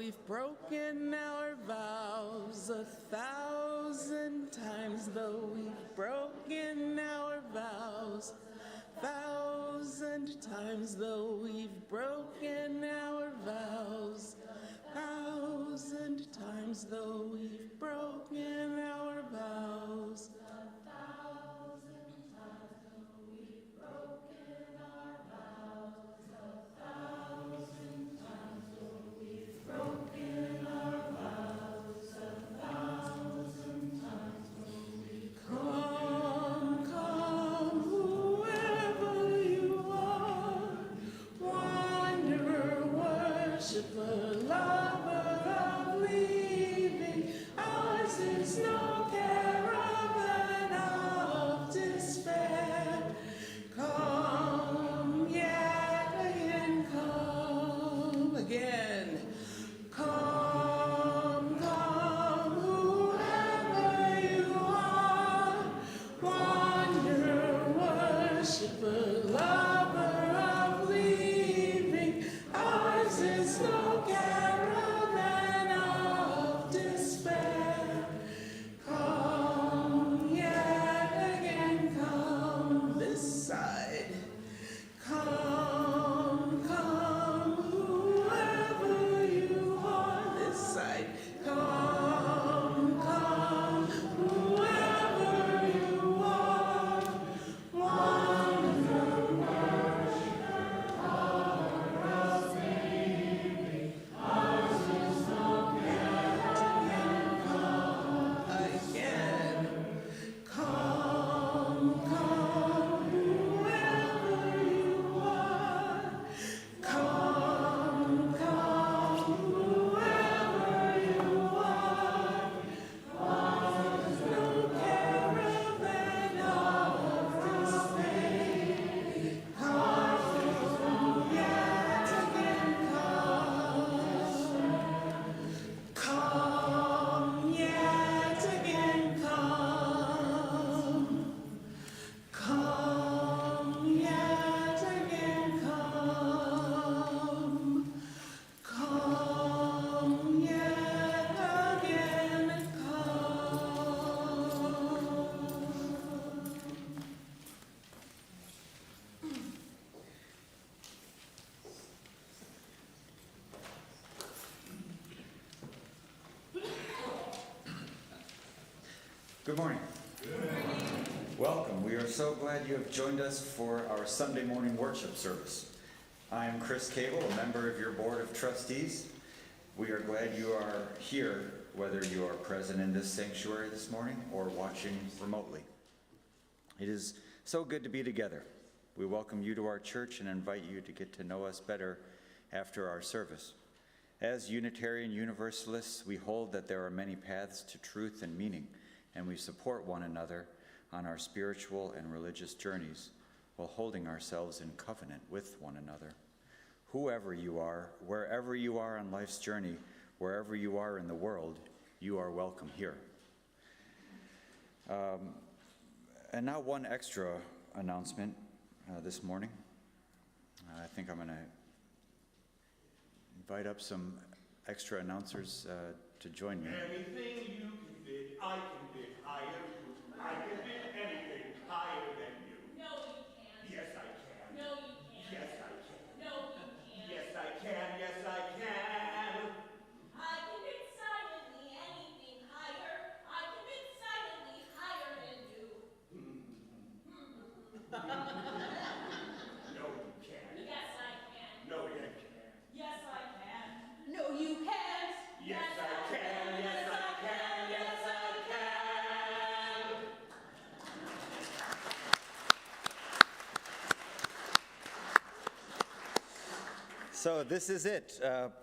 we've broken our vows 1,000 times, though we've broken our vows 1,000 times, though we've broken our vows 1,000 times, though we've broken our vows 1,000 times, though we've broken our vows 1,000 times, though we've broken our vows 1,000 times, though we've come, come, whoever you are, wanderer, worshiper, lover of leaving, ours is no caravan of despair. Come yet again, come again. Come, come, whoever you are, wanderer, worshiper, lover of leaving, ours is no caravan of despair. Come yet again, come this side. Come, come, whoever you are, this side. Come, come, whoever you are, wanderer, worshiper, lover of leaving, ours is no caravan, come again. Come, come, whoever you are. Come, come, whoever you are. Ours is no caravan of dismay. Come yet again, come. Come yet again, come. Come yet again, come. Come yet again, come. Good morning. Welcome. We are so glad you have joined us for our Sunday morning worship service. I am Chris Cable, a member of your Board of Trustees. We are glad you are here, whether you are present in this sanctuary this morning or watching remotely. It is so good to be together. We welcome you to our church and invite you to get to know us better after our service. As Unitarian Universalists, we hold that there are many paths to truth and meaning, and we support one another on our spiritual and religious journeys while holding ourselves in covenant with one another. Whoever you are, wherever you are on life's journey, wherever you are in the world, you are welcome here. And now one extra announcement this morning. I think I'm going to invite up some extra announcers to join me. Anything you can bid, I can bid higher. I can bid anything higher than you. No, you can't. Yes, I can. No, you can't. Yes, I can. No, you can't. Yes, I can. Yes, I can. I can bid silently anything higher. I can bid silently higher than you. No, you can't. Yes, I can. No, you can't. Yes, I can. No, you can't. Yes, I can. Yes, I can. Yes, I can. So this is it.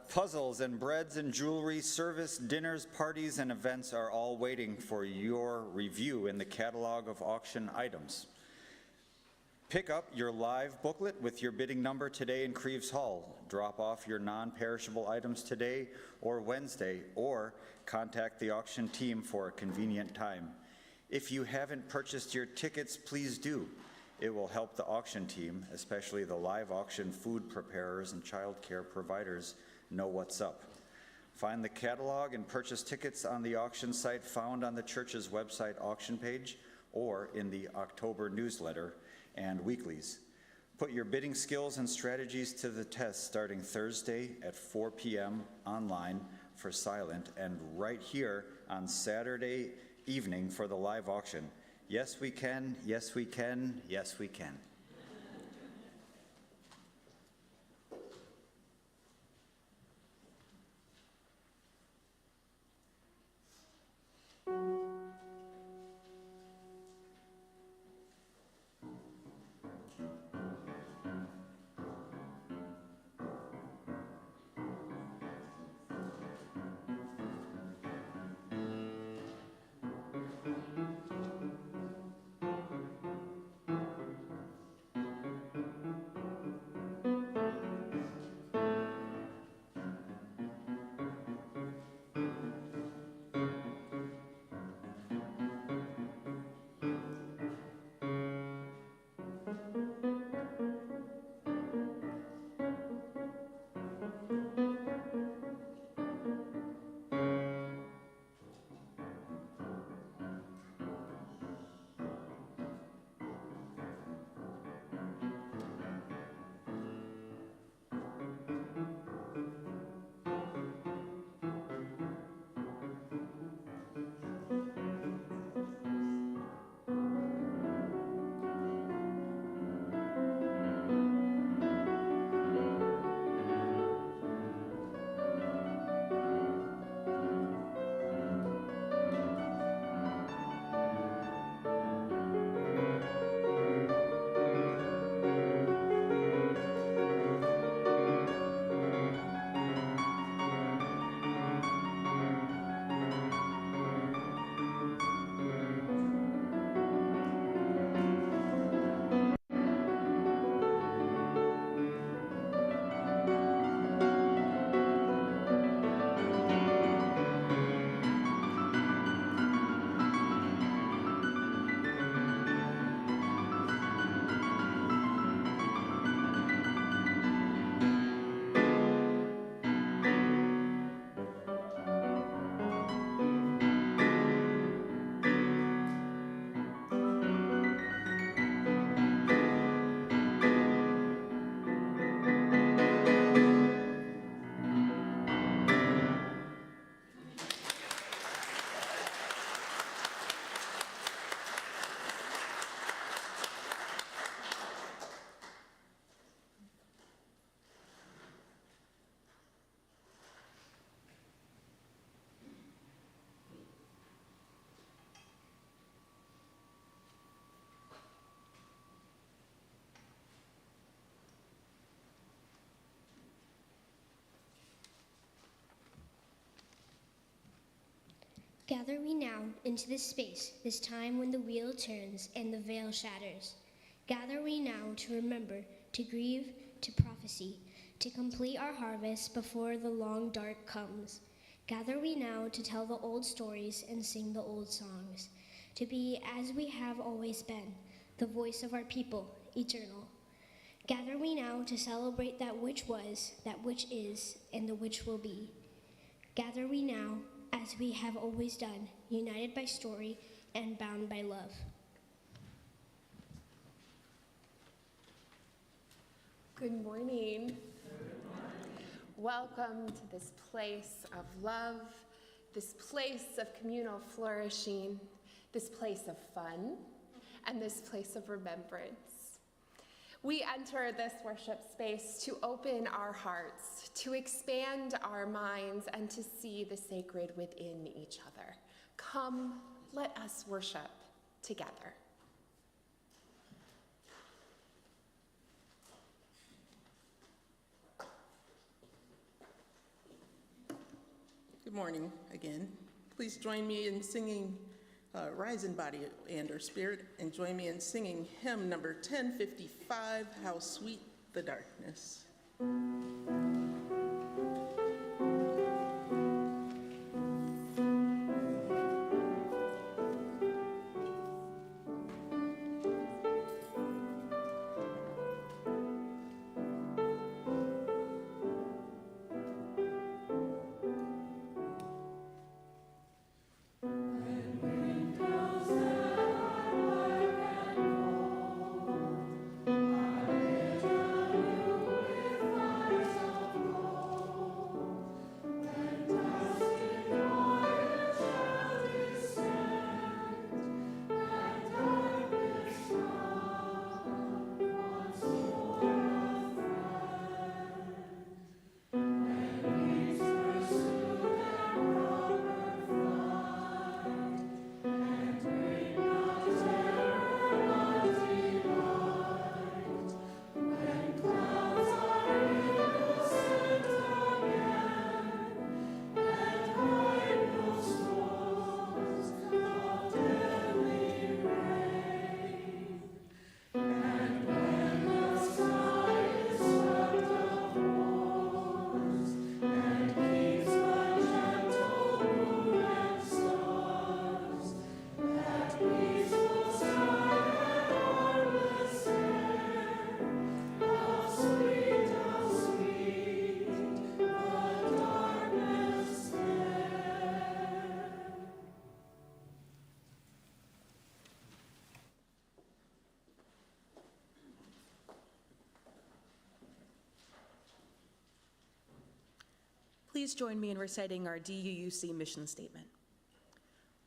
Puzzles and breads and jewelry, service, dinners, parties, and events are all waiting for your review in the catalog of auction items. Pick up your live booklet with your bidding number today in Creeves Hall. Drop off your non-perishable items today or Wednesday, or contact the auction team for a convenient time. If you haven't purchased your tickets, please do. It will help the auction team, especially the live auction food preparers and child care providers, know what's up. Find the catalog and purchase tickets on the auction site found on the church's website auction page or in the October newsletter and weeklies. Put your bidding skills and strategies to the test starting Thursday at 4 p.m. online for silent and right here on Saturday evening for the live auction. Yes, we can. Yes, we can. Yes, we can. Gather we now into this space, this time when the wheel turns and the veil shatters. Gather we now to remember, to grieve, to prophecy, to complete our harvest before the long dark comes. Gather we now to tell the old stories and sing the old songs, to be as we have always been, the voice of our people, eternal. Gather we now to celebrate that which was, that which is, and the which will be. Gather we now, as we have always done, united by story and bound by love. Good morning. Welcome to this place of love, this place of communal flourishing, this place of fun, and this place of remembrance. We enter this worship space to open our hearts, to expand our minds, and to see the sacred within each other. Come, let us worship together. Good morning again. Please join me in singing Rise in Body and or Spirit, and join me in singing hymn number 1055, How Sweet the Darkness. Please join me in reciting our DUUC mission statement.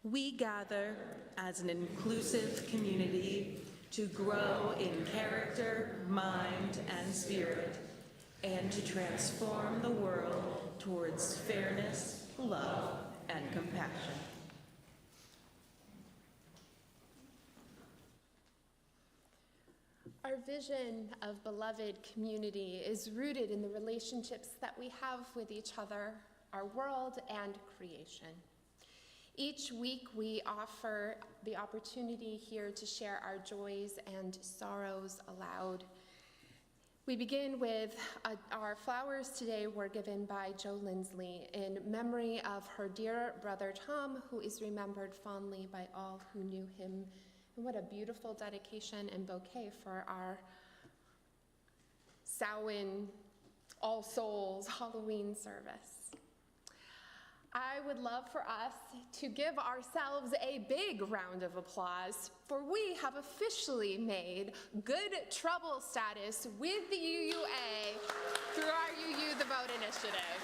We gather as an inclusive community to grow in character, mind, and spirit, and to transform the world towards fairness, love, and compassion. Our vision of beloved community is rooted in the relationships that we have with each other, our world, and creation. Each week, we offer the opportunity here to share our joys and sorrows aloud. We begin with our flowers today were given by Joe Lindsley in memory of her dear brother Tom, who is remembered fondly by all who knew him. And what a beautiful dedication and bouquet for our Samhain All Souls Halloween service. I would love for us to give ourselves a big round of applause, for we have officially made good trouble status with the UUA through our UU the Vote initiative.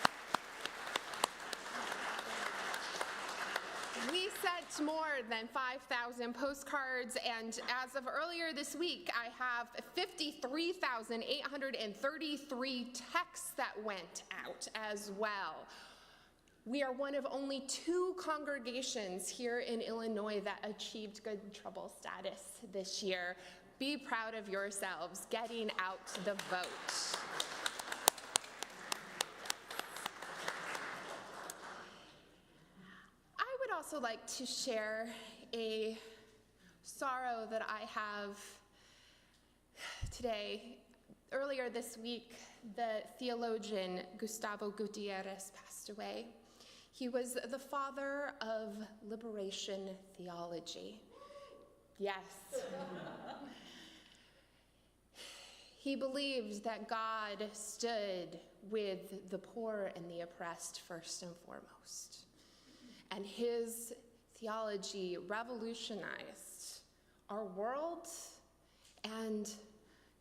We sent more than 5,000 postcards, and as of earlier this week, I have 53,833 texts that went out as well. We are one of only 2 congregations here in Illinois that achieved good trouble status this year. Be proud of yourselves getting out the vote. I would also like to share a sorrow that I have today. Earlier this week, the theologian Gustavo Gutierrez passed away. He was the father of liberation theology. Yes. He believed that God stood with the poor and the oppressed first and foremost. And his theology revolutionized our world and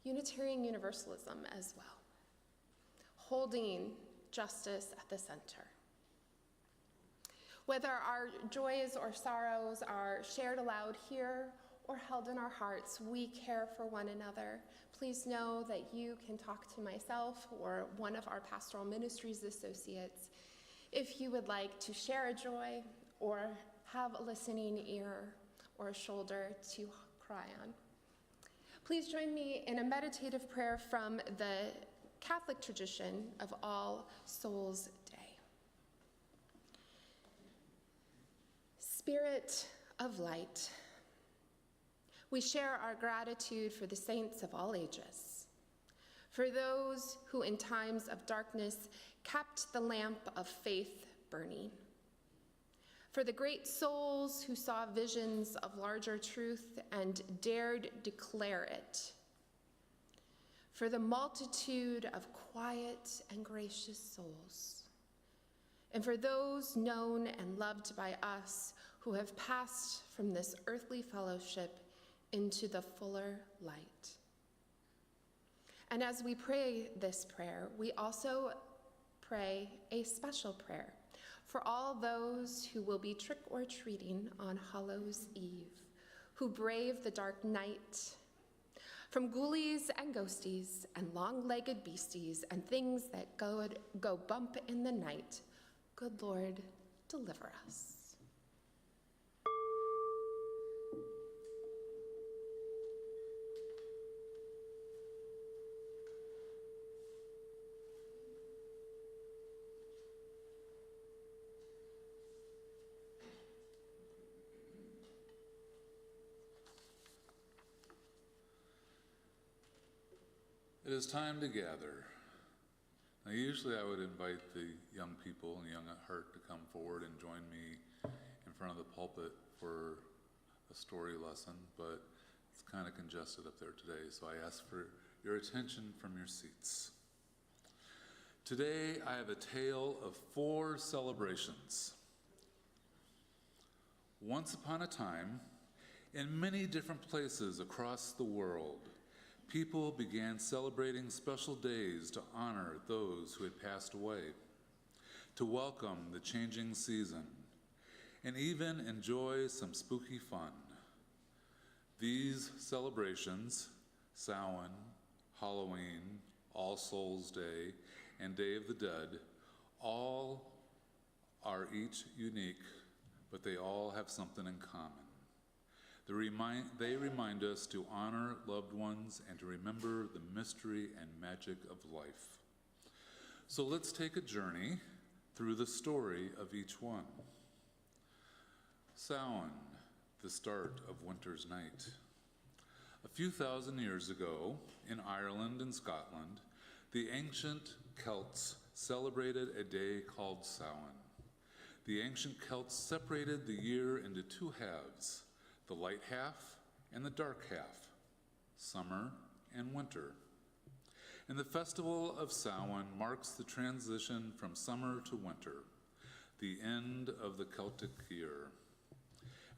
Unitarian Universalism as well, holding justice at the center. Whether our joys or sorrows are shared aloud here or held in our hearts, we care for one another. Please know that you can talk to myself or one of our pastoral ministries associates if you would like to share a joy or have a listening ear or a shoulder to cry on. Please join me in a meditative prayer from the Catholic tradition of All Souls Day. Spirit of light, we share our gratitude for the saints of all ages, for those who in times of darkness kept the lamp of faith burning, for the great souls who saw visions of larger truth and dared declare it, for the multitude of quiet and gracious souls, and for those known and loved by us who have passed from this earthly fellowship into the fuller light. And as we pray this prayer, we also pray a special prayer for all those who will be trick-or-treating on Hallows Eve, who brave the dark night, from ghoulies and ghosties and long-legged beasties and things that go bump in the night. Good Lord, deliver us. It is time to gather. Now, usually I would invite the young people and young at heart to come forward and join me in front of the pulpit for a story lesson, but it's kind of congested up there today, so I ask for your attention from your seats. Today, I have a tale of 4 celebrations. Once upon a time, in many different places across the world, people began celebrating special days to honor those who had passed away. to welcome the changing season, and even enjoy some spooky fun. These celebrations, Samhain, Halloween, All Souls Day, and Day of the Dead, all are each unique, but they all have something in common. They remind us to honor loved ones and to remember the mystery and magic of life. So let's take a journey through the story of each one. Samhain, the start of winter's night. A few thousand years ago, in Ireland and Scotland, the ancient Celts celebrated a day called Samhain. The ancient Celts separated the year into two halves, the light half and the dark half, summer and winter. And the festival of Samhain marks the transition from summer to winter, the end of the Celtic year.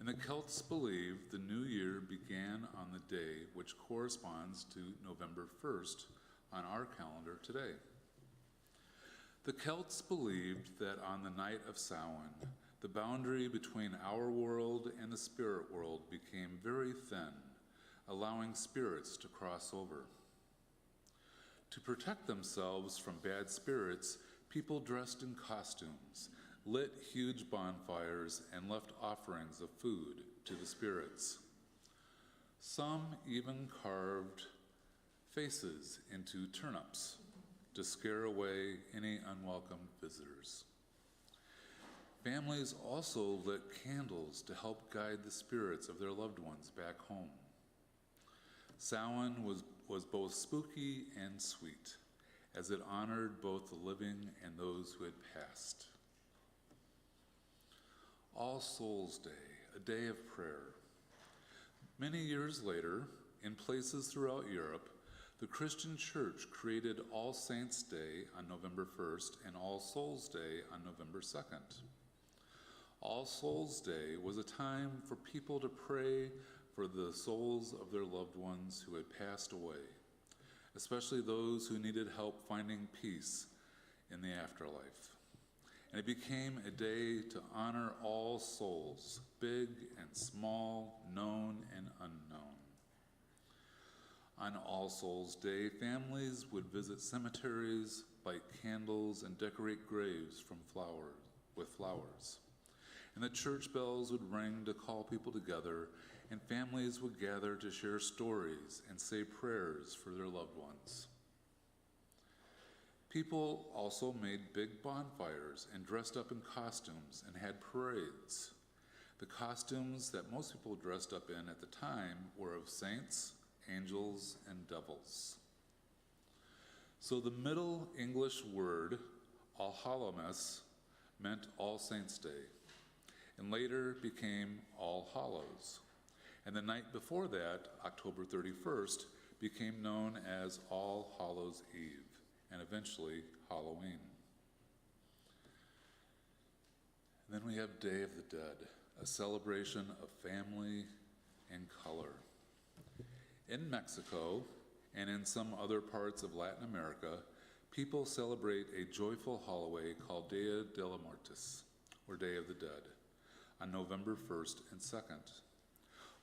And the Celts believed the new year began on the day which corresponds to November 1st on our calendar today. The Celts believed that on the night of Samhain, the boundary between our world and the spirit world became very thin, allowing spirits to cross over. To protect themselves from bad spirits, people dressed in costumes, lit huge bonfires, and left offerings of food to the spirits. Some even carved faces into turnips to scare away any unwelcome visitors. Families also lit candles to help guide the spirits of their loved ones back home. Samhain was both spooky and sweet, as it honored both the living and those who had passed. All Souls Day, a day of prayer. Many years later, in places throughout Europe, the Christian Church created All Saints' Day on November 1st and All Souls' Day on November 2nd. All Souls' Day was a time for people to pray for the souls of their loved ones who had passed away, especially those who needed help finding peace in the afterlife. And it became a day to honor all souls, big and small, known and unknown. On All Souls Day, families would visit cemeteries, light candles, and decorate graves with flowers. And the church bells would ring to call people together, and families would gather to share stories and say prayers for their loved ones. People also made big bonfires and dressed up in costumes and had parades. The costumes that most people dressed up in at the time were of saints, angels, and devils. So the Middle English word Allhallows meant All Saints' Day, and later became All Hallows. And the night before that, October 31st, became known as All Hallows' Eve, and eventually Halloween. And then we have Day of the Dead, a celebration of family and color. In Mexico and in some other parts of Latin America, people celebrate a joyful holiday called Dia de los Muertos, or Day of the Dead, on November 1st and 2nd.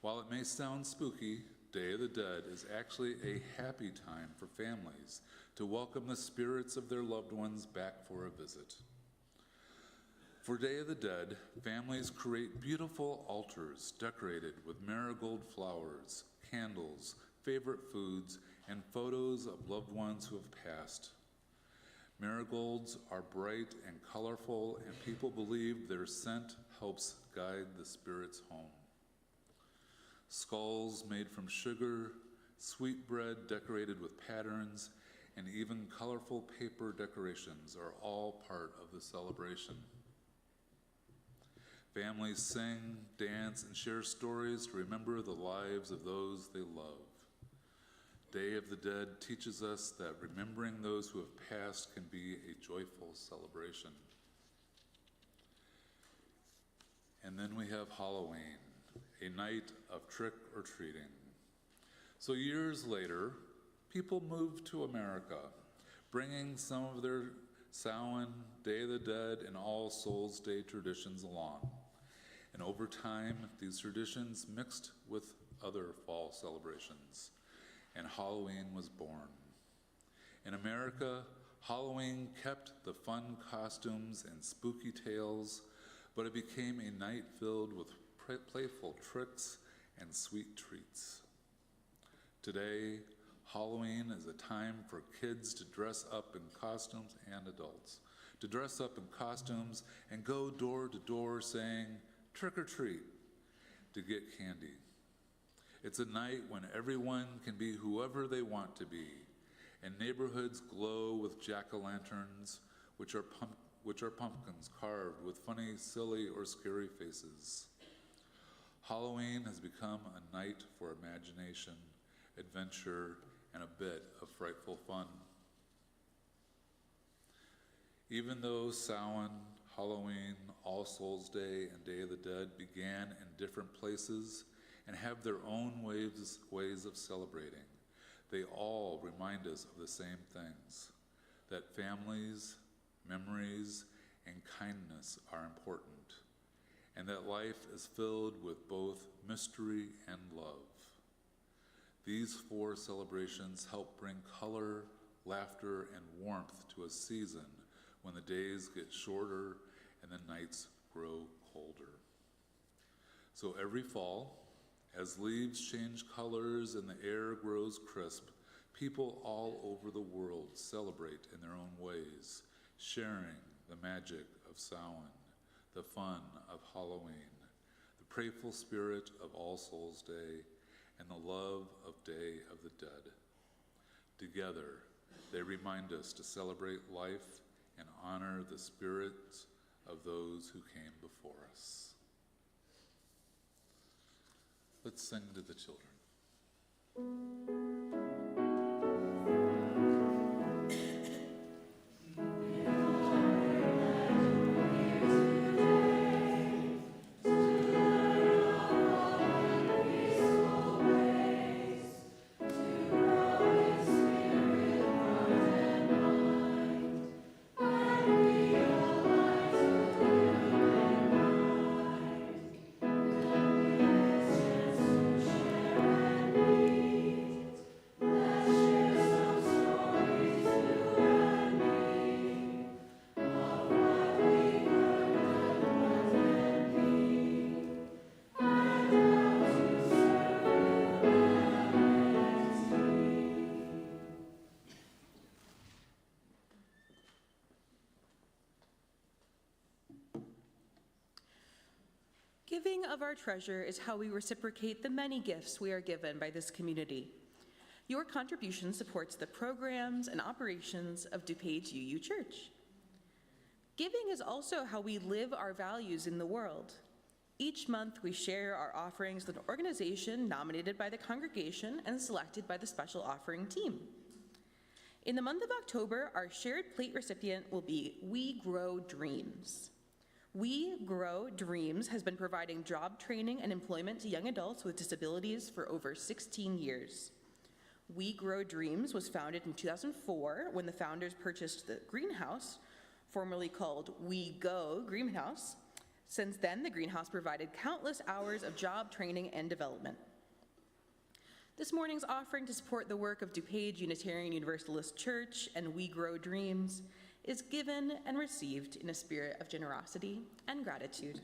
While it may sound spooky, Day of the Dead is actually a happy time for families to welcome the spirits of their loved ones back for a visit. For Day of the Dead, families create beautiful altars decorated with marigold flowers, candles, favorite foods, and photos of loved ones who have passed. Marigolds are bright and colorful, and people believe their scent helps guide the spirits home. Skulls made from sugar, sweetbread decorated with patterns, and even colorful paper decorations are all part of the celebration. Families sing, dance, and share stories to remember the lives of those they love. Day of the Dead teaches us that remembering those who have passed can be a joyful celebration. And then we have Halloween, a night of trick-or-treating. So years later, people moved to America, bringing some of their Samhain, Day of the Dead, and All Souls Day traditions along. And over time, these traditions mixed with other fall celebrations, and Halloween was born. In America, Halloween kept the fun costumes and spooky tales, but it became a night filled with playful tricks and sweet treats. Today, Halloween is a time for kids to dress up in costumes, and adults to dress up in costumes and go door to door saying, "Trick or treat," to get candy. It's a night when everyone can be whoever they want to be, and neighborhoods glow with jack-o'-lanterns, which are pumpkins carved with funny, silly, or scary faces. Halloween has become a night for imagination, adventure, and a bit of frightful fun. Even though Samhain, Halloween, All Souls Day, and Day of the Dead began in different places and have their own ways of celebrating, they all remind us of the same things, that families, memories, and kindness are important, and that life is filled with both mystery and love. These 4 celebrations help bring color, laughter, and warmth to a season when the days get shorter and the nights grow colder. So every fall, as leaves change colors and the air grows crisp, people all over the world celebrate in their own ways, sharing the magic of Samhain, the fun of Halloween, the prayerful spirit of All Souls Day, and the love of Day of the Dead. Together, they remind us to celebrate life and honor the spirits of those who came before us. Let's sing to the children. Giving of our treasure is how we reciprocate the many gifts we are given by this community. Your contribution supports the programs and operations of DuPage UU Church. Giving is also how we live our values in the world. Each month, we share our offerings with an organization nominated by the congregation and selected by the special offering team. In the month of October, our shared plate recipient will be We Grow Dreams. We Grow Dreams has been providing job training and employment to young adults with disabilities for over 16 years. We Grow Dreams was founded in 2004 when the founders purchased the greenhouse, formerly called We Go Greenhouse. Since then, the greenhouse provided countless hours of job training and development. This morning's offering to support the work of DuPage Unitarian Universalist Church and We Grow Dreams is given and received in a spirit of generosity and gratitude.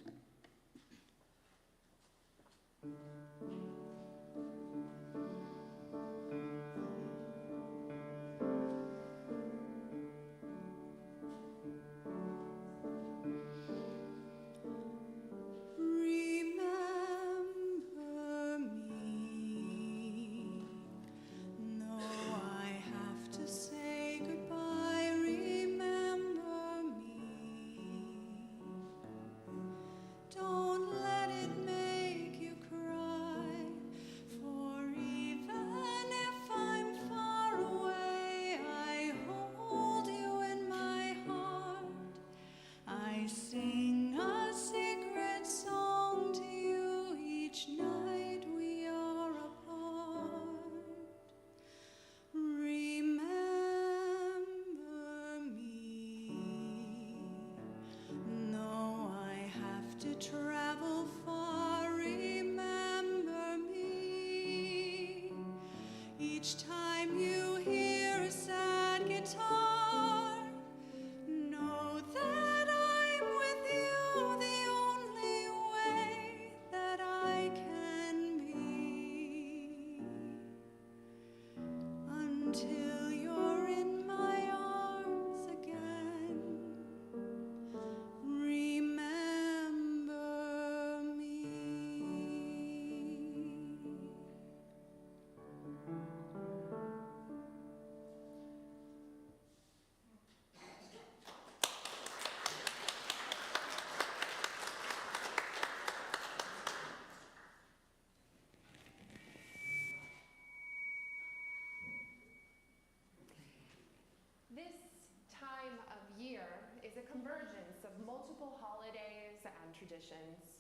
traditions.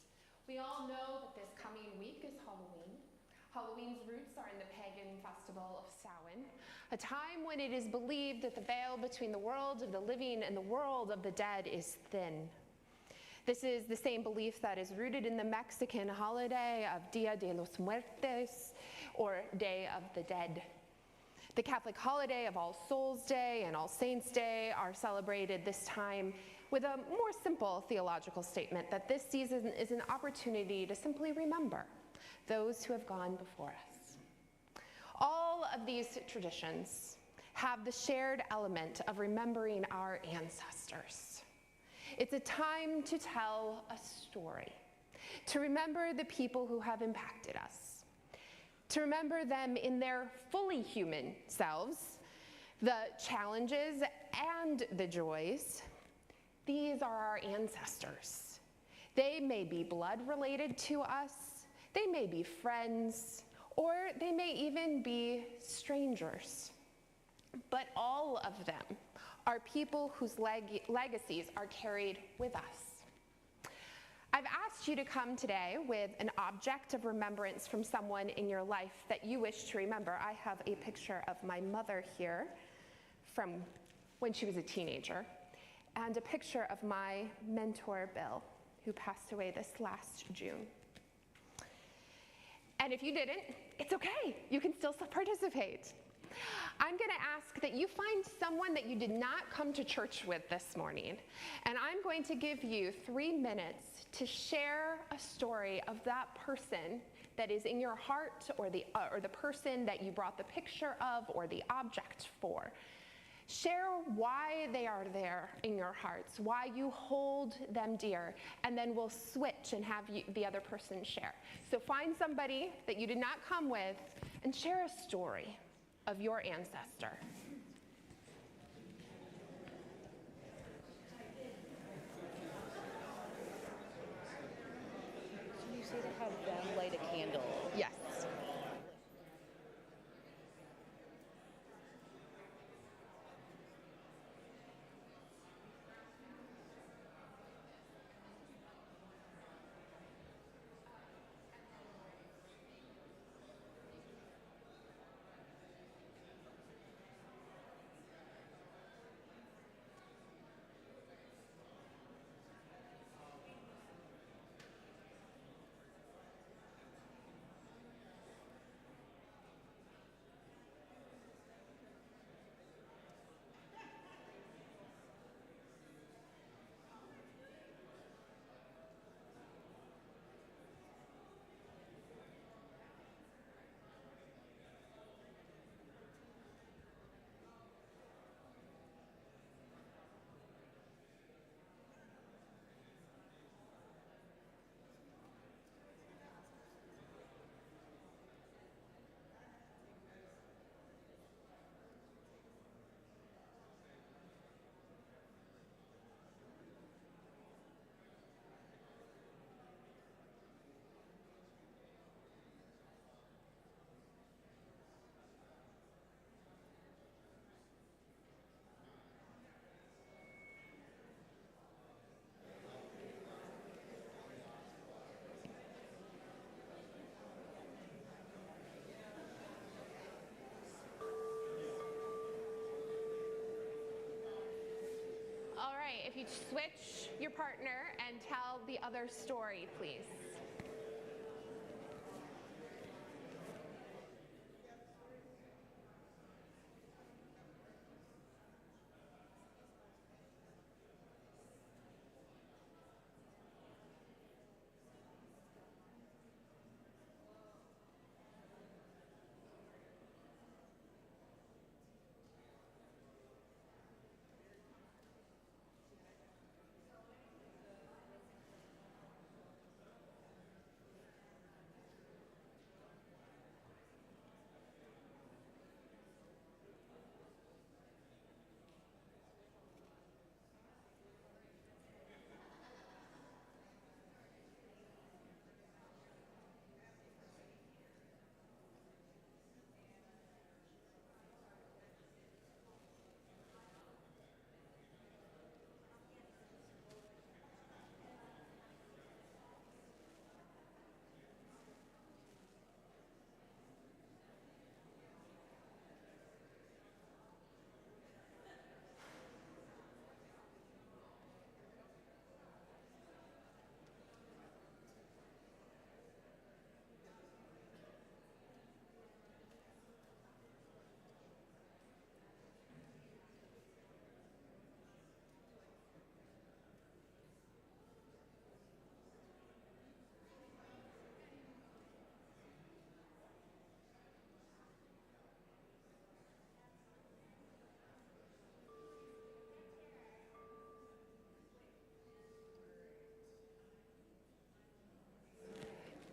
We all know that this coming week is Halloween. Halloween's roots are in the pagan festival of Samhain, a time when it is believed that the veil between the world of the living and the world of the dead is thin. This is the same belief that is rooted in the Mexican holiday of Dia de los Muertos, or Day of the Dead. The Catholic holiday of All Souls Day and All Saints Day are celebrated this time with a more simple theological statement that this season is an opportunity to simply remember those who have gone before us. All of these traditions have the shared element of remembering our ancestors. It's a time to tell a story, to remember the people who have impacted us, to remember them in their fully human selves, the challenges and the joys. These are our ancestors. They may be blood related to us, they may be friends, or they may even be strangers. But all of them are people whose legacies are carried with us. I've asked you to come today with an object of remembrance from someone in your life that you wish to remember. I have a picture of my mother here from when she was a teenager, and a picture of my mentor, Bill, who passed away this last June. And if you didn't, it's okay. You can still participate. I'm going to ask that you find someone that you did not come to church with this morning, and I'm going to give you 3 minutes to share a story of that person that is in your heart, or the person that you brought the picture of or the object for. Share why they are there in your hearts, why you hold them dear, and then we'll switch and have the other person share. So find somebody that you did not come with and share a story of your ancestor. So you say to have them light a candle. Yes. All right, if you switch your partner and tell the other story, please.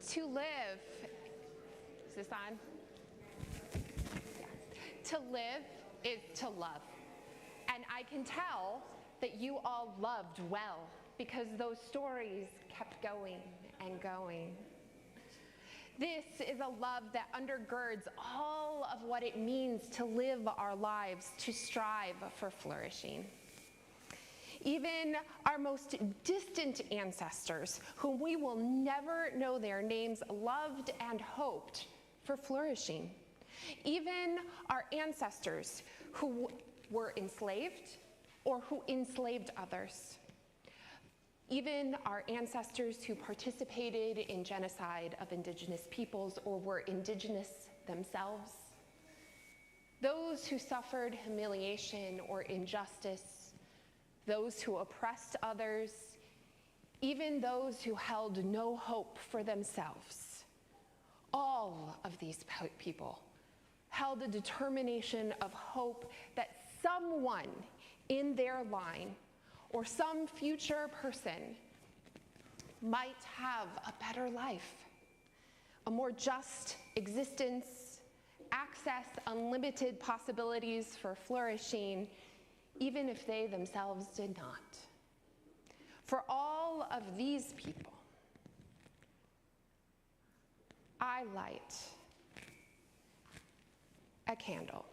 To live, is this on? Yeah. To live is to love. And I can tell that you all loved well because those stories kept going and going. This is a love that undergirds all of what it means to live our lives, to strive for flourishing. Even our most distant ancestors, whom we will never know their names, loved and hoped for flourishing. Even our ancestors who were enslaved or who enslaved others. Even our ancestors who participated in genocide of indigenous peoples or were indigenous themselves. Those who suffered humiliation or injustice, those who oppressed others, even those who held no hope for themselves. All of these people held a determination of hope that someone in their line or some future person might have a better life, a more just existence, access unlimited possibilities for flourishing, even if they themselves did not. For all of these people, I light a candle.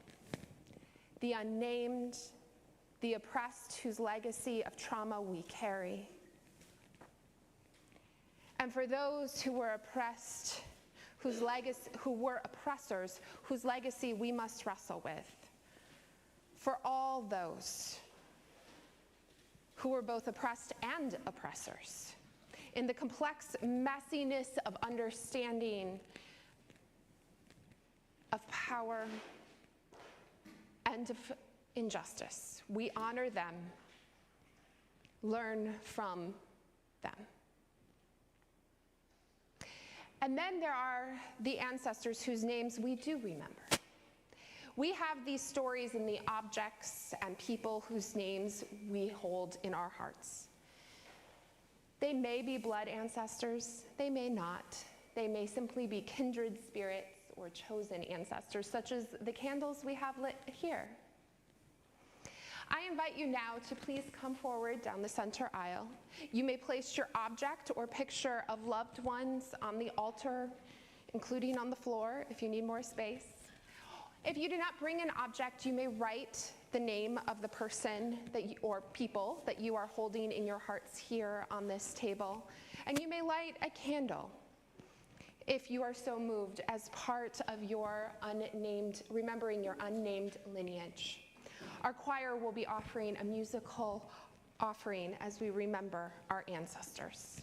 The unnamed, the oppressed whose legacy of trauma we carry. And for those who were oppressed, who were oppressors, whose legacy we must wrestle with. For all those who were both oppressed and oppressors, in the complex messiness of understanding of power and of injustice, we honor them, learn from them. And then there are the ancestors whose names we do remember. We have these stories in the objects and people whose names we hold in our hearts. They may be blood ancestors, they may not. They may simply be kindred spirits or chosen ancestors, such as the candles we have lit here. I invite you now to please come forward down the center aisle. You may place your object or picture of loved ones on the altar, including on the floor if you need more space. If you do not bring an object, you may write the name of the person or people that you are holding in your hearts here on this table. And you may light a candle if you are so moved as part of your remembering your unnamed lineage. Our choir will be offering a musical offering as we remember our ancestors.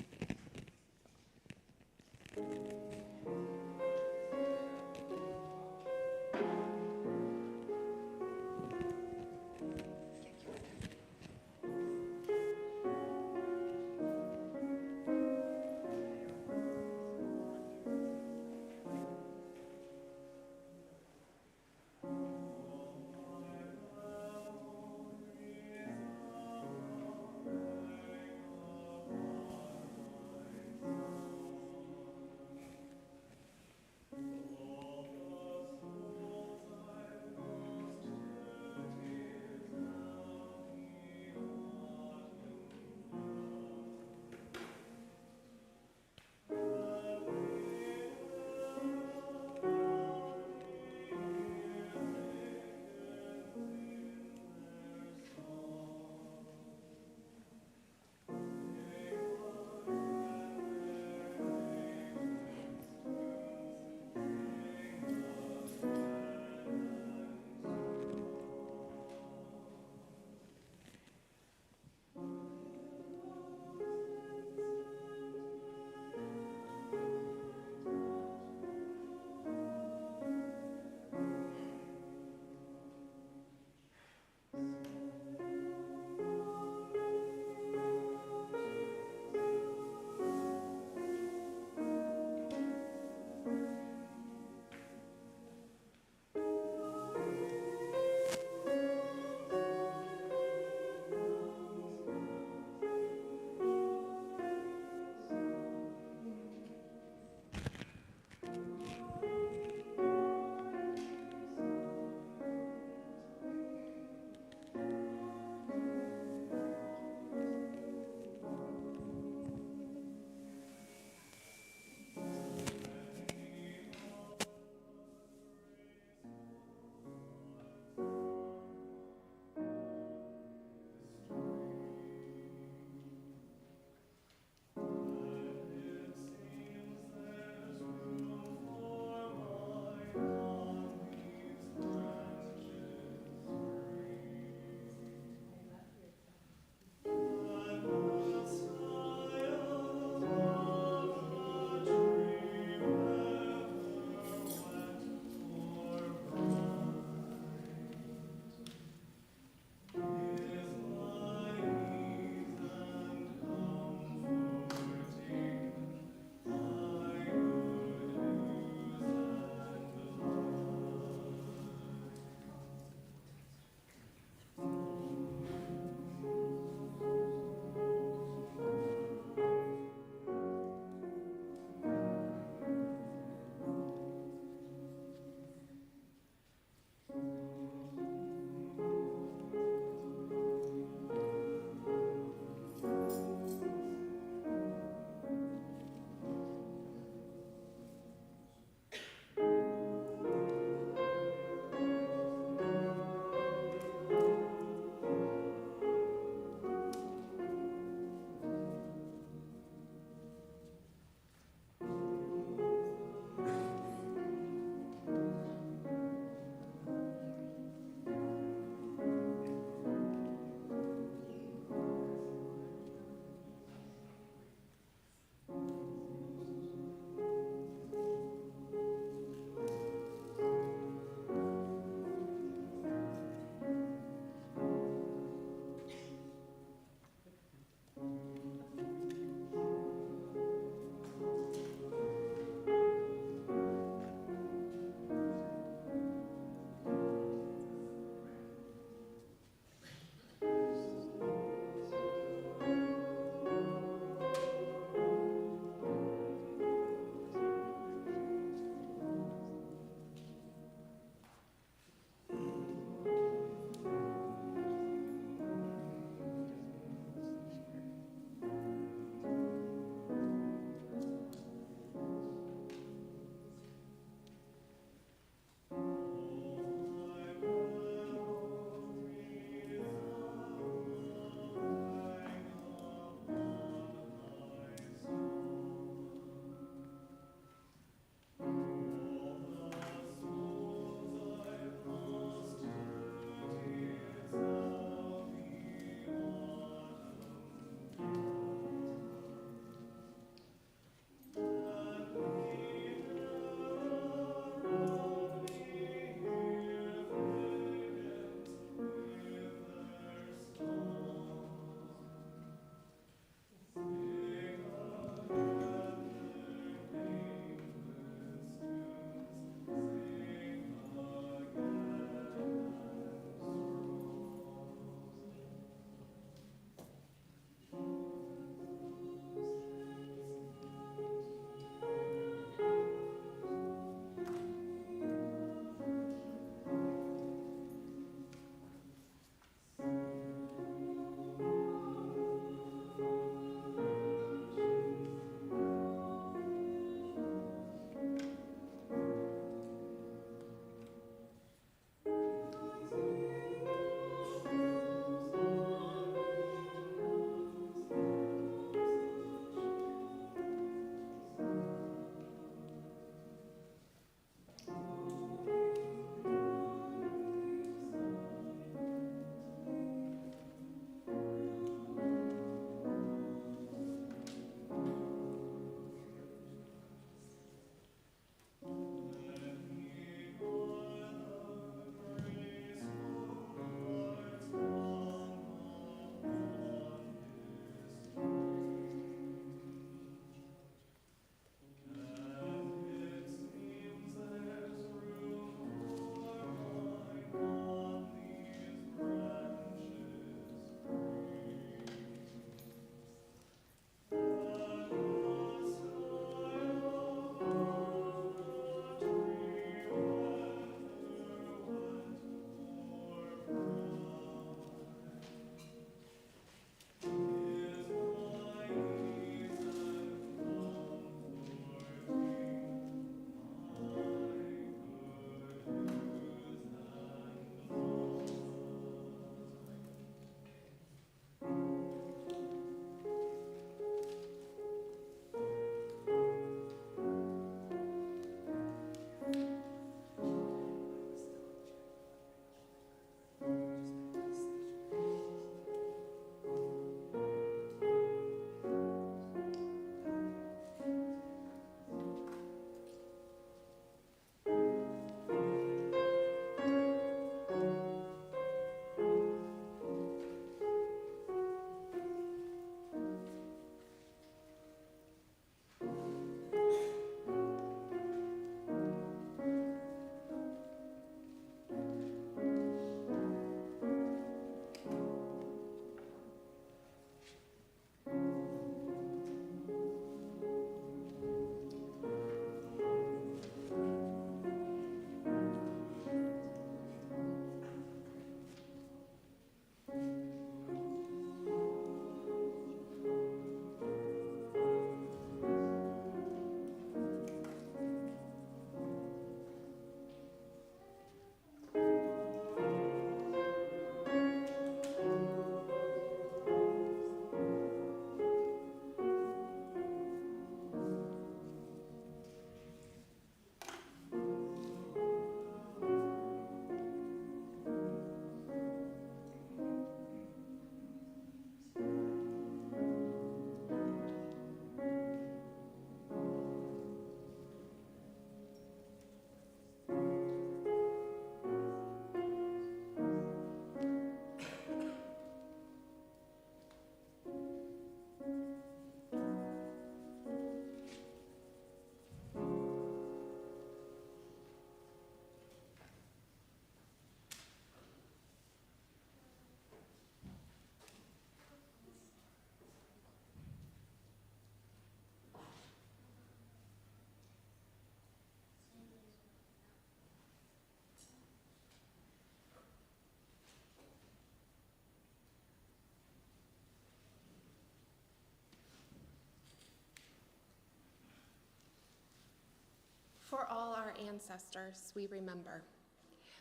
For all our ancestors we remember.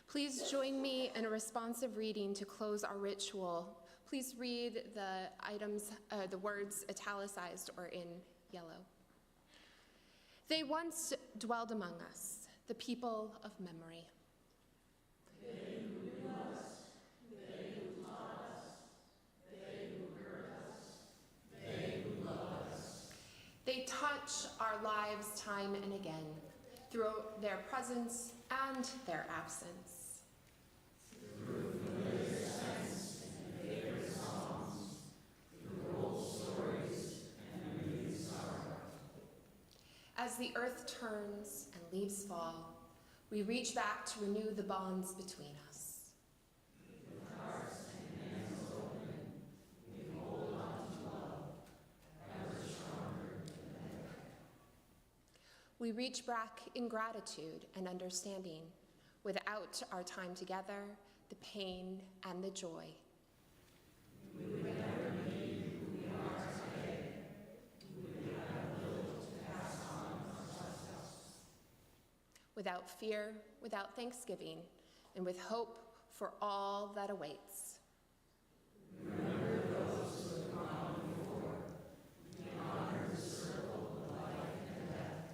Please join me in a responsive reading to close our ritual. Please read the words italicized or in yellow. They once dwelled among us, the people of memory. They who knew us, they who taught us, they who heard us, they who loved us. They touch our lives time and again, through their presence and their absence. Through familiar scents and favorite songs, through old stories and new sorrow. As the earth turns and leaves fall, we reach back to renew the bonds between us. With hearts and hands open, we hold on to love, ever stronger than ever. We reach back in gratitude and understanding, without our time together, the pain and the joy. We would never be who we are today. We would have little to pass on unto us. Without fear, without thanksgiving, and with hope for all that awaits. Remember those who have gone before. We honor the circle of life and death,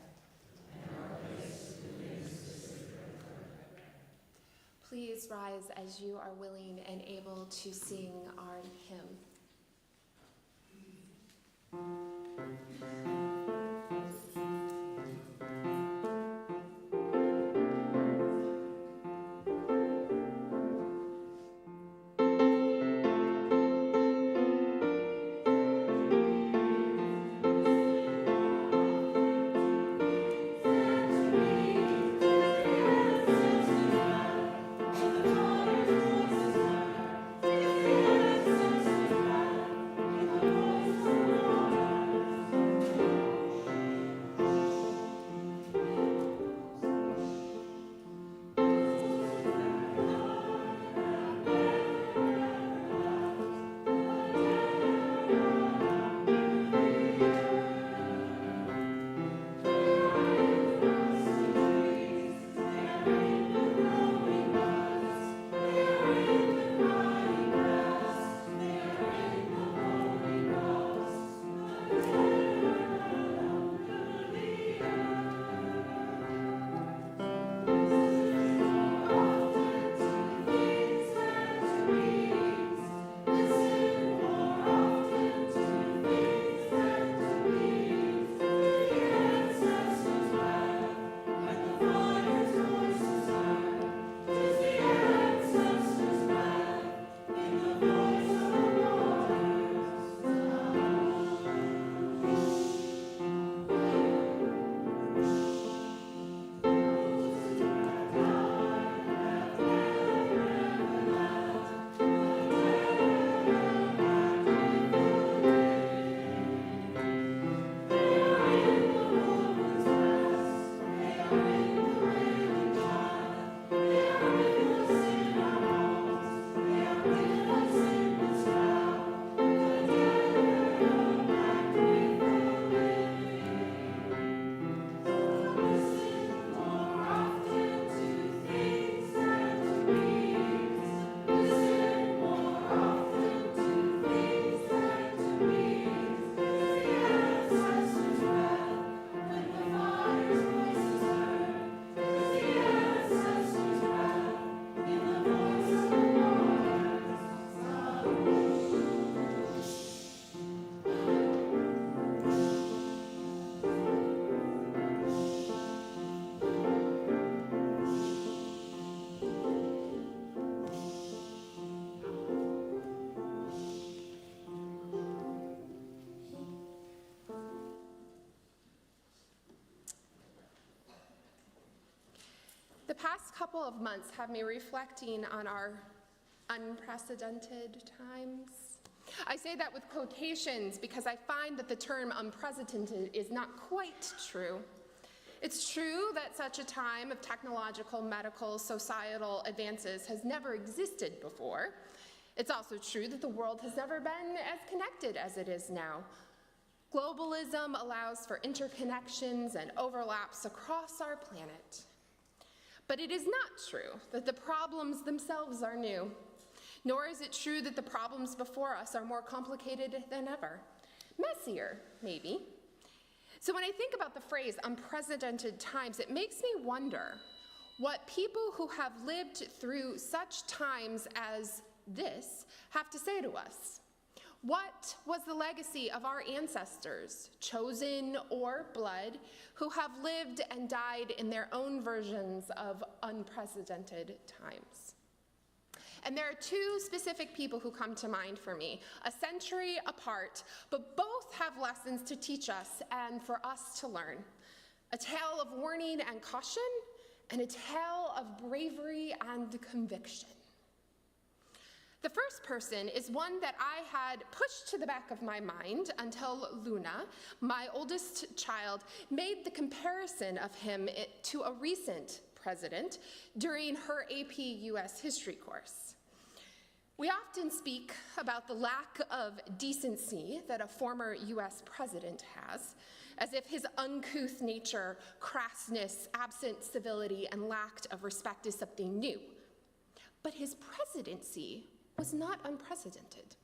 and our place within the sacred heart. Please rise as you are willing and able to sing our hymn. The past couple of months have me reflecting on our unprecedented times. I say that with quotations because I find that the term unprecedented is not quite true. It's true that such a time of technological, medical, societal advances has never existed before. It's also true that the world has never been as connected as it is now. Globalism allows for interconnections and overlaps across our planet. But it is not true that the problems themselves are new, nor is it true that the problems before us are more complicated than ever. Messier, maybe. So when I think about the phrase unprecedented times, it makes me wonder what people who have lived through such times as this have to say to us. What was the legacy of our ancestors, chosen or blood, who have lived and died in their own versions of unprecedented times? And there are two specific people who come to mind for me, a century apart, but both have lessons to teach us and for us to learn. A tale of warning and caution, and a tale of bravery and conviction. The first person is one that I had pushed to the back of my mind until Luna, my oldest child, made the comparison of him to a recent president during her AP US history course. We often speak about the lack of decency that a former US president has, as if his uncouth nature, crassness, absent civility, and lack of respect is something new. But his presidency was not unprecedented.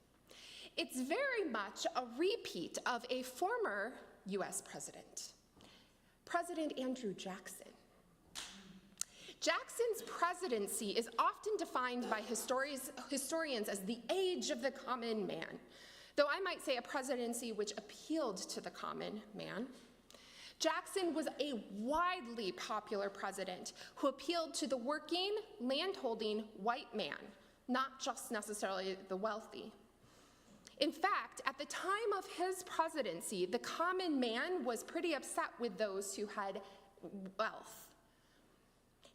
It's very much a repeat of a former US president, President Andrew Jackson. Jackson's presidency is often defined by historians as the age of the common man, though I might say a presidency which appealed to the common man. Jackson was a widely popular president who appealed to the working, landholding white man, not just necessarily the wealthy. In fact, at the time of his presidency, the common man was pretty upset with those who had wealth.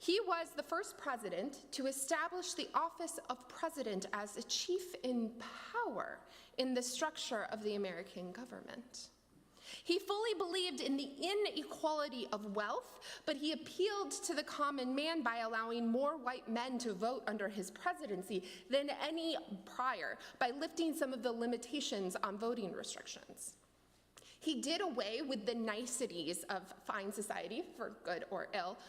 He was the first president to establish the office of president as a chief in power in the structure of the American government. He fully believed in the inequality of wealth, but he appealed to the common man by allowing more white men to vote under his presidency than any prior, by lifting some of the limitations on voting restrictions. He did away with the niceties of fine society, for good or ill,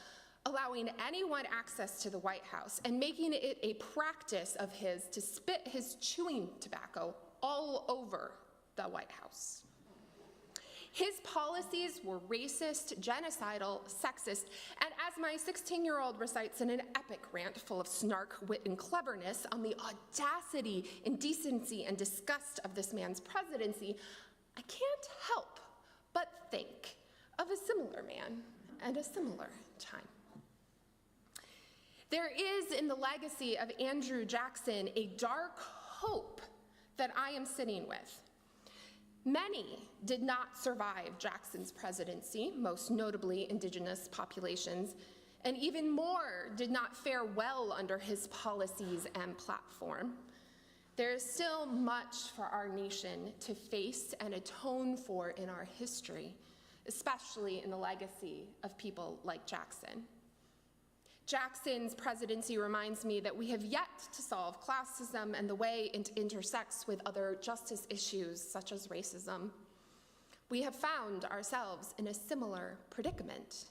allowing anyone access to the White House and making it a practice of his to spit his chewing tobacco all over the White House. His policies were racist, genocidal, sexist, and as my 16-year-old recites in an epic rant full of snark, wit, and cleverness on the audacity, indecency, and disgust of this man's presidency, I can't help but think of a similar man and a similar time. There is in the legacy of Andrew Jackson a dark hope that I am sitting with. Many did not survive Jackson's presidency, most notably indigenous populations, and even more did not fare well under his policies and platform. There is still much for our nation to face and atone for in our history, especially in the legacy of people like Jackson. Jackson's presidency reminds me that we have yet to solve classism and the way it intersects with other justice issues such as racism. We have found ourselves in a similar predicament,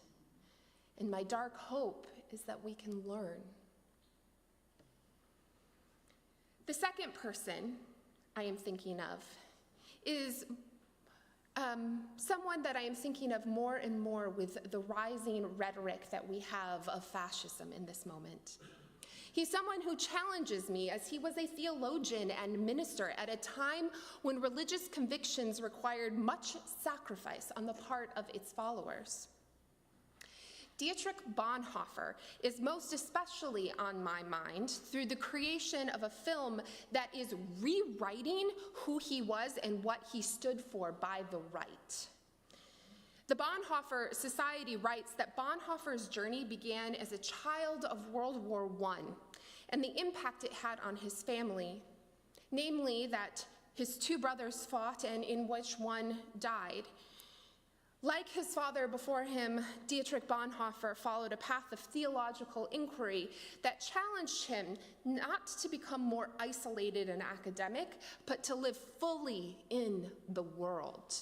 and my dark hope is that we can learn. The second person I am thinking of is someone that I am thinking of more and more with the rising rhetoric that we have of fascism in this moment. He's someone who challenges me as he was a theologian and minister at a time when religious convictions required much sacrifice on the part of its followers. Dietrich Bonhoeffer is most especially on my mind through the creation of a film that is rewriting who he was and what he stood for by the right. The Bonhoeffer Society writes that Bonhoeffer's journey began as a child of World War I and the impact it had on his family, namely that his two brothers fought and in which one died. Like his father before him, Dietrich Bonhoeffer followed a path of theological inquiry that challenged him not to become more isolated and academic, but to live fully in the world.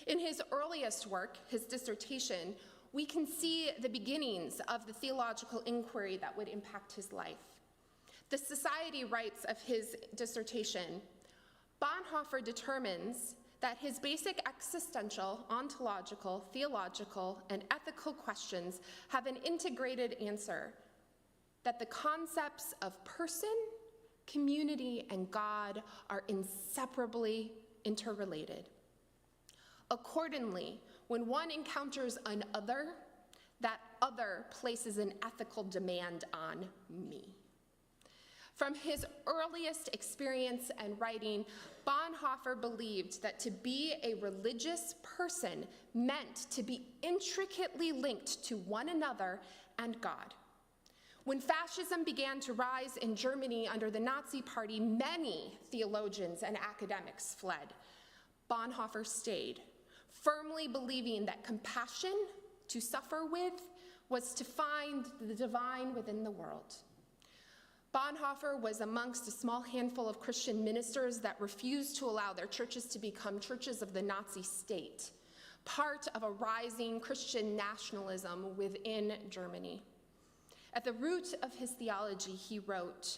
In his earliest work, his dissertation, we can see the beginnings of the theological inquiry that would impact his life. The Society writes of his dissertation, Bonhoeffer determines that his basic existential, ontological, theological, and ethical questions have an integrated answer, that the concepts of person, community, and God are inseparably interrelated. Accordingly, when one encounters an other, that other places an ethical demand on me. From his earliest experience and writing, Bonhoeffer believed that to be a religious person meant to be intricately linked to one another and God. When fascism began to rise in Germany under the Nazi Party, many theologians and academics fled. Bonhoeffer stayed, firmly believing that compassion to suffer with was to find the divine within the world. Bonhoeffer was amongst a small handful of Christian ministers that refused to allow their churches to become churches of the Nazi state, part of a rising Christian nationalism within Germany. At the root of his theology, he wrote,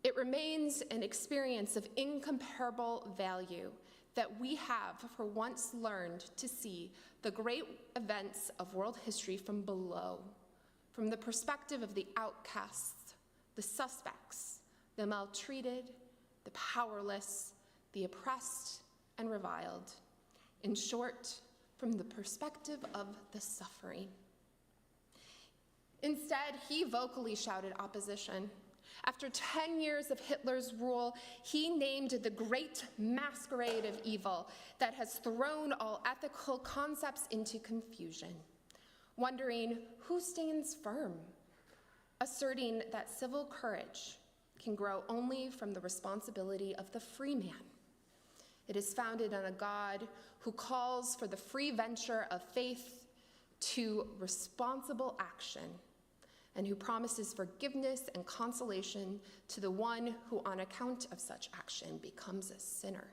"It remains an experience of incomparable value that we have for once learned to see the great events of world history from below, from the perspective of the outcasts, the suspects, the maltreated, the powerless, the oppressed and reviled. In short, from the perspective of the suffering." Instead, he vocally shouted opposition. After 10 years of Hitler's rule, he named the great masquerade of evil that has thrown all ethical concepts into confusion, wondering who stands firm, asserting that civil courage can grow only from the responsibility of the free man. It is founded on a God who calls for the free venture of faith to responsible action, and who promises forgiveness and consolation to the one who, on account of such action, becomes a sinner.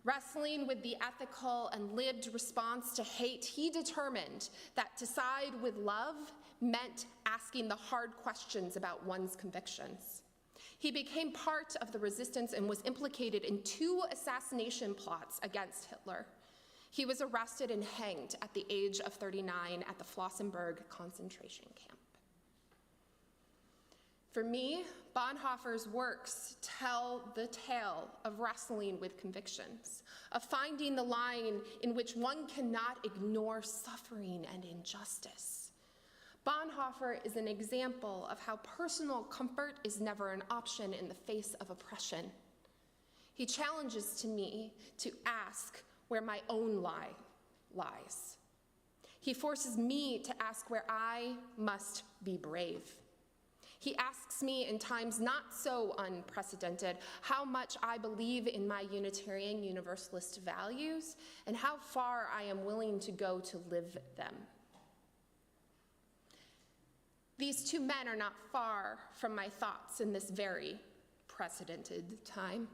Wrestling with the ethical and lived response to hate, he determined that to side with love meant asking the hard questions about one's convictions. He became part of the resistance and was implicated in 2 assassination plots against Hitler. He was arrested and hanged at the age of 39 at the Flossenburg concentration camp. For me, Bonhoeffer's works tell the tale of wrestling with convictions, of finding the line in which one cannot ignore suffering and injustice. Bonhoeffer is an example of how personal comfort is never an option in the face of oppression. He challenges to me to ask where my own lie lies. He forces me to ask where I must be brave. He asks me in times not so unprecedented how much I believe in my Unitarian Universalist values and how far I am willing to go to live them. These 2 men are not far from my thoughts in this very precedented time.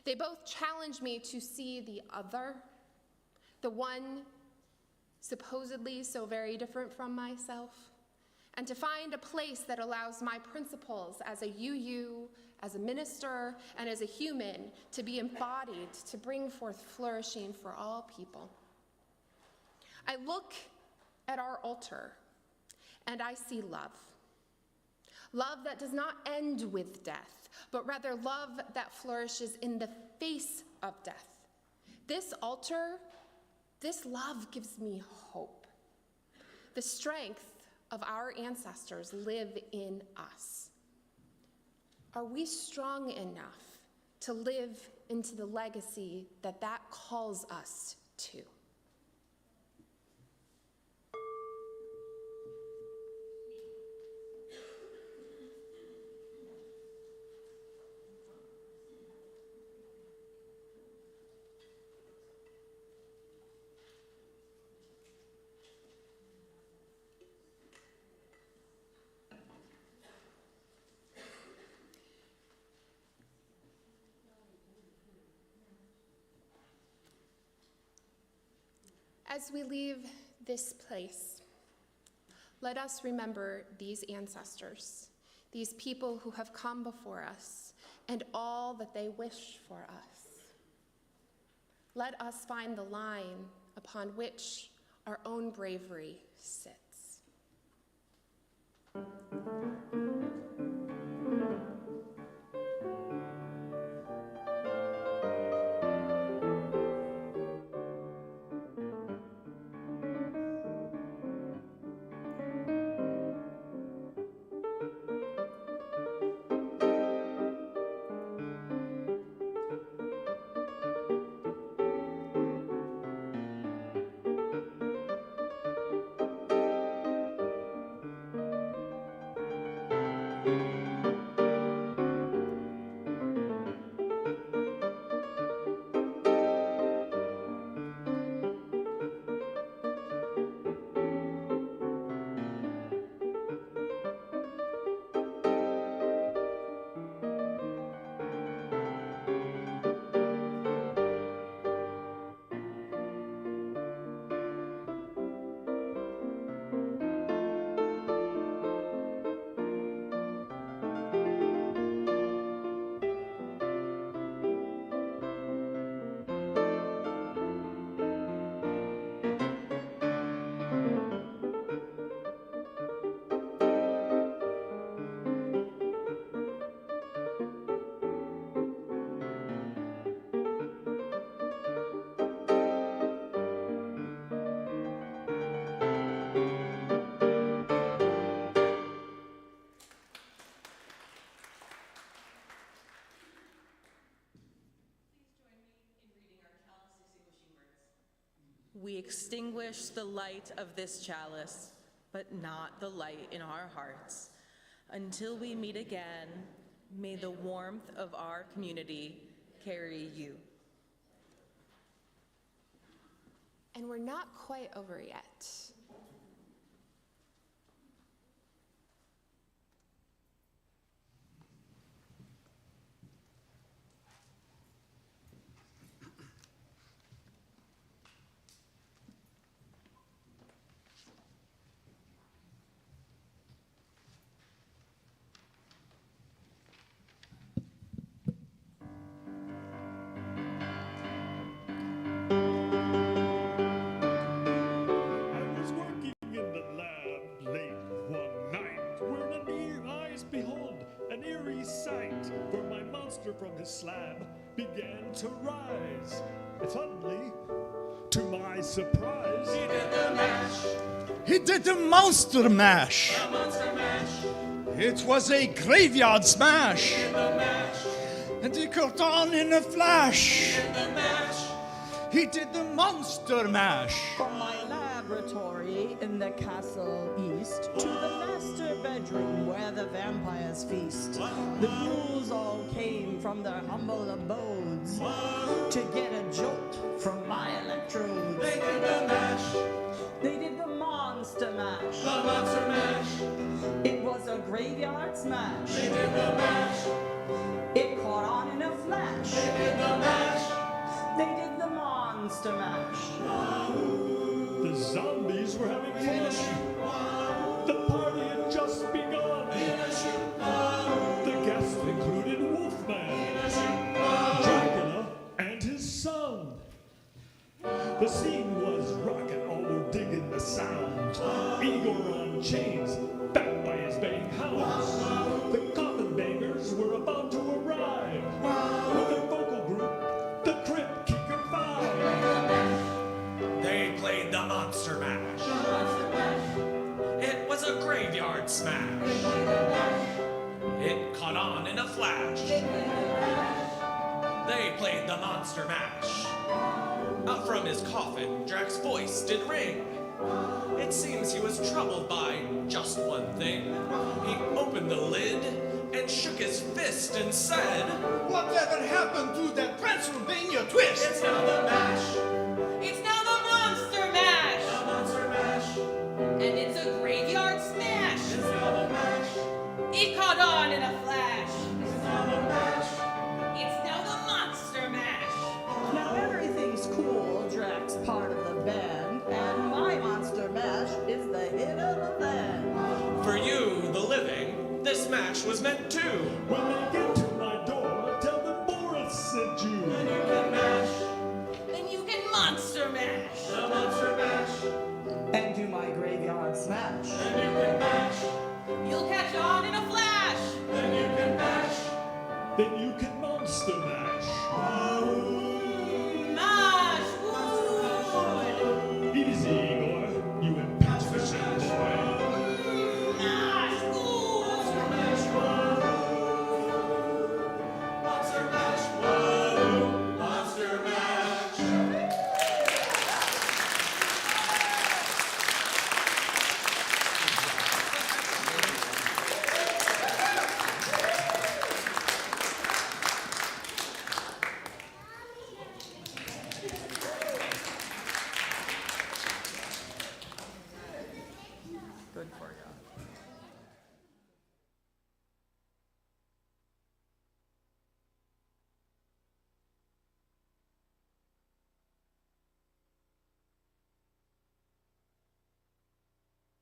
They both challenge me to see the other, the one supposedly so very different from myself, and to find a place that allows my principles as a UU, as a minister, and as a human to be embodied, to bring forth flourishing for all people. I look at our altar and I see love. Love that does not end with death, but rather love that flourishes in the face of death. This altar, this love gives me hope. The strength of our ancestors live in us. Are we strong enough to live into the legacy that calls us to? As we leave this place, let us remember these ancestors, these people who have come before us, and all that they wish for us. Let us find the line upon which our own bravery sits. We extinguish the light of this chalice, but not the light in our hearts. Until we meet again, may the warmth of our community carry you. And we're not quite over yet. From his slab began to rise. And suddenly, to my surprise, he did the mash. He did the monster mash. The monster mash. It was a graveyard smash. He did the mash. And he caught on in a flash. He did the mash. He did the monster mash. From my laboratory in the castle east to the master bedroom where the vampires feast. The ghouls all came from their humble abodes to get a jolt from my electrodes. They did the mash. They did the monster mash. The monster mash. It was a graveyard smash. They did the mash. It caught on in a flash. They did the mash. They did the monster mash. The zombies were having fun. The party had just begun. The guests included Wolfman, Dracula, and his son. The scene was rockin', all were digging the sound. Igor on chains, backed by his baying hounds. The coffin bangers were about to arrive with their vocal group, the Crypt Kicker 5. They played the monster mash. It was a graveyard smash. It caught on in a flash. They played the monster mash. Out from his coffin, Drax's voice did ring. It seems he was troubled by just one thing. He opened the lid and shook his fist and said, "Whatever happened to that Transylvania twist?" "It's now the mash. It's now the monster mash. The monster mash. And it's a graveyard smash. It's now the mash. It caught on in a flash. It's now the mash. It's now the monster mash. Now everything's cool, Drax part of the band, smash.